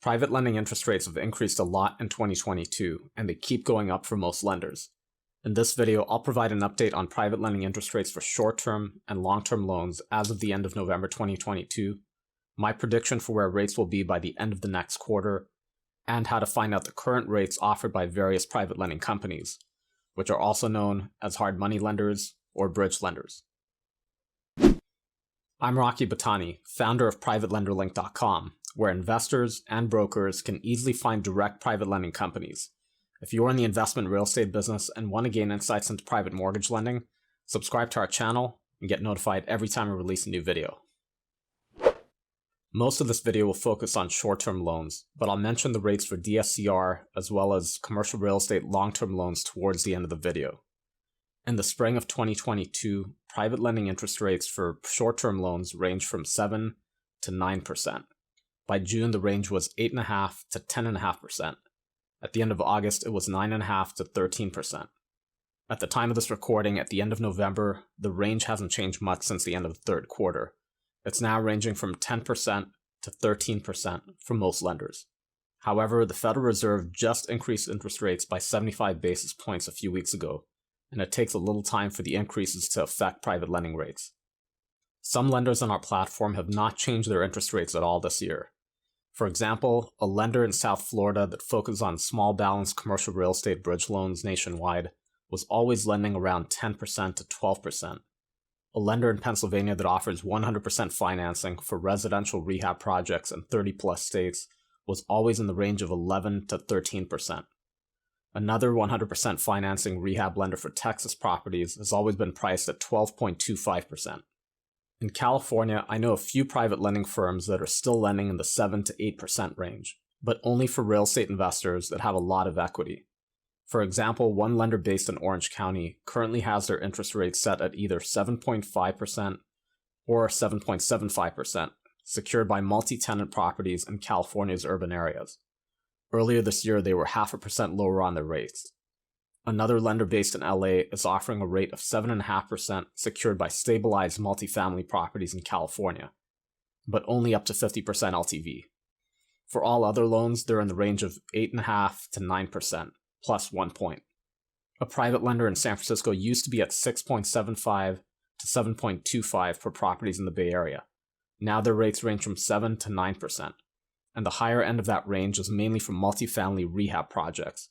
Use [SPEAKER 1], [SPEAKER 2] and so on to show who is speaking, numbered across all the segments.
[SPEAKER 1] Private lending interest rates have increased a lot in 2022, and they keep going up for most lenders. In this video, I'll provide an update on private lending interest rates for short-term and long-term loans as of the end of November 2022, my prediction for where rates will be by the end of the next quarter, and how to find out the current rates offered by various private lending companies, which are also known as hard money lenders or bridge lenders. I'm Butani, founder of PrivateLenderLink.com, where investors and brokers can easily find direct private lending companies. If you're in the investment real estate business and want to gain insights into private mortgage lending, subscribe to our channel and get notified every time we release a new video. Most of this video will focus on short-term loans, but I'll mention the rates for DSCR as well as commercial real estate long-term loans towards the end of the video. In the spring of 2022, private lending interest rates for short-term loans ranged from 7 to 9%. By June, the range was 8.5% to 10.5%. At the end of August, it was 9.5% to 13%. At the time of this recording, at the end of November, the range hasn't changed much since the end of the third quarter. It's now ranging from 10% to 13% for most lenders. However, the Federal Reserve just increased interest rates by 75 basis points a few weeks ago, and it takes a little time for the increases to affect private lending rates. Some lenders on our platform have not changed their interest rates at all this year. For example, a lender in South Florida that focuses on small balance commercial real estate bridge loans nationwide was always lending around 10% to 12%. A lender in Pennsylvania that offers 100% financing for residential rehab projects in 30-plus states was always in the range of 11 to 13%. Another 100% financing rehab lender for Texas properties has always been priced at 12.25%. In California, I know a few private lending firms that are still lending in the 7 to 8% range, but only for real estate investors that have a lot of equity. For example, one lender based in Orange County currently has their interest rate set at either 7.5% or 7.75%, secured by multi-tenant properties in California's urban areas. Earlier this year, they were 0.5% lower on their rates. Another lender based in LA is offering a rate of 7.5% secured by stabilized multifamily properties in California, but only up to 50% LTV. For all other loans, they're in the range of 8.5% to 9%, plus 1 point. A private lender in San Francisco used to be at 6.75% to 7.25% for properties in the Bay Area. Now their rates range from 7 to 9%. And the higher end of that range is mainly for multifamily rehab projects.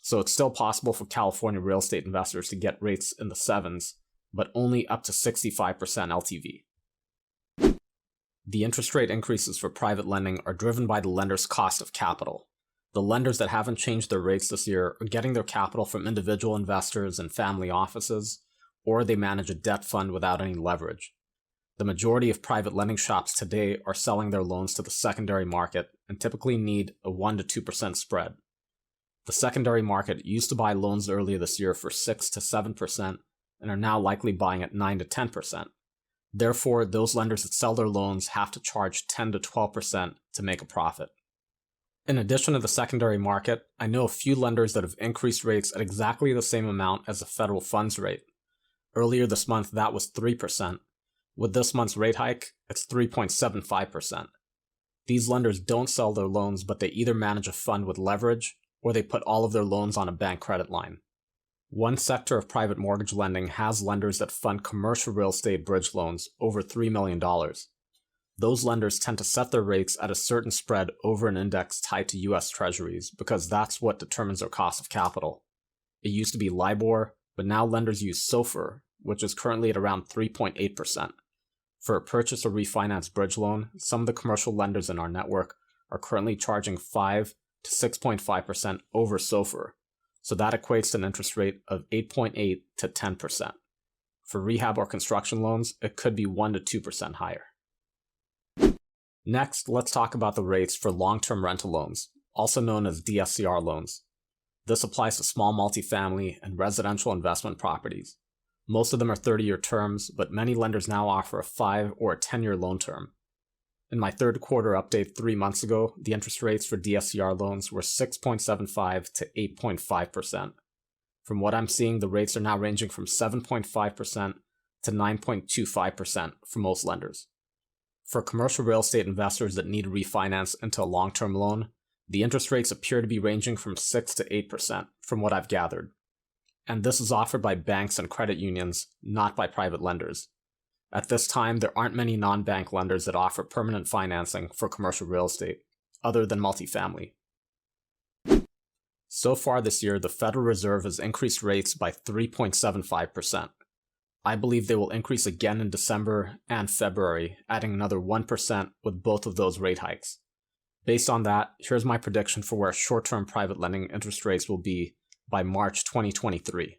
[SPEAKER 1] So it's still possible for California real estate investors to get rates in the 7s, but only up to 65% LTV. The interest rate increases for private lending are driven by the lender's cost of capital. The lenders that haven't changed their rates this year are getting their capital from individual investors and family offices, or they manage a debt fund without any leverage. The majority of private lending shops today are selling their loans to the secondary market and typically need a 1 to 2% spread. The secondary market used to buy loans earlier this year for 6 to 7% and are now likely buying at 9 to 10%. Therefore, those lenders that sell their loans have to charge 10 to 12% to make a profit. In addition to the secondary market, I know a few lenders that have increased rates at exactly the same amount as the federal funds rate. Earlier this month, that was 3%. With this month's rate hike, it's 3.75%. These lenders don't sell their loans, but they either manage a fund with leverage or they put all of their loans on a bank credit line. One sector of private mortgage lending has lenders that fund commercial real estate bridge loans over $3 million. Those lenders tend to set their rates at a certain spread over an index tied to US Treasuries because that's what determines their cost of capital. It used to be LIBOR, but now lenders use SOFR, which is currently at around 3.8%. For a purchase or refinance bridge loan, some of the commercial lenders in our network are currently charging 5 to 6.5% over SOFR, so that equates to an interest rate of 8.8 to 10%. For rehab or construction loans, it could be 1 to 2% higher. Next, let's talk about the rates for long-term rental loans, also known as DSCR loans. This applies to small multifamily and residential investment properties. Most of them are 30-year terms, but many lenders now offer a 5 or a 10-year loan term. In my third quarter update 3 months ago, the interest rates for DSCR loans were 6.75% to 8.5%. From what I'm seeing, the rates are now ranging from 7.5% to 9.25% for most lenders. For commercial real estate investors that need to refinance into a long-term loan, the interest rates appear to be ranging from 6 to 8% from what I've gathered. And this is offered by banks and credit unions, not by private lenders. At this time, there aren't many non-bank lenders that offer permanent financing for commercial real estate, other than multifamily. So far this year, the Federal Reserve has increased rates by 3.75%. I believe they will increase again in December and February, adding another 1% with both of those rate hikes. Based on that, here's my prediction for where short-term private lending interest rates will be by March 2023.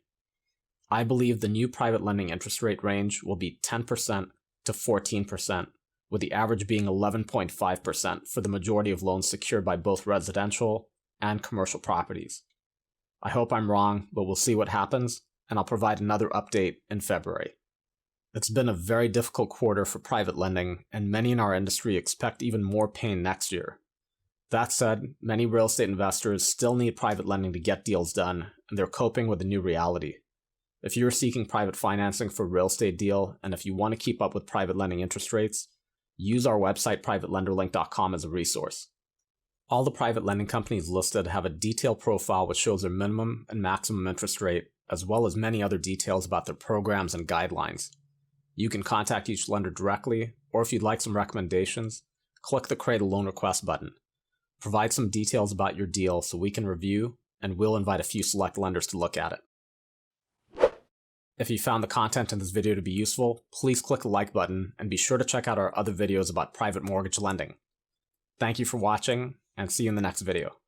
[SPEAKER 1] I believe the new private lending interest rate range will be 10% to 14%, with the average being 11.5% for the majority of loans secured by both residential and commercial properties. I hope I'm wrong, but we'll see what happens, and I'll provide another update in February. It's been a very difficult quarter for private lending, and many in our industry expect even more pain next year. That said, many real estate investors still need private lending to get deals done, and they're coping with the new reality. If you're seeking private financing for a real estate deal, and if you want to keep up with private lending interest rates, use our website privatelenderlink.com as a resource. All the private lending companies listed have a detailed profile which shows their minimum and maximum interest rate, as well as many other details about their programs and guidelines. You can contact each lender directly, or if you'd like some recommendations, click the Create a Loan Request button. Provide some details about your deal so we can review, and we'll invite a few select lenders to look at it. If you found the content in this video to be useful, please click the like button and be sure to check out our other videos about private mortgage lending. Thank you for watching, and see you in the next video.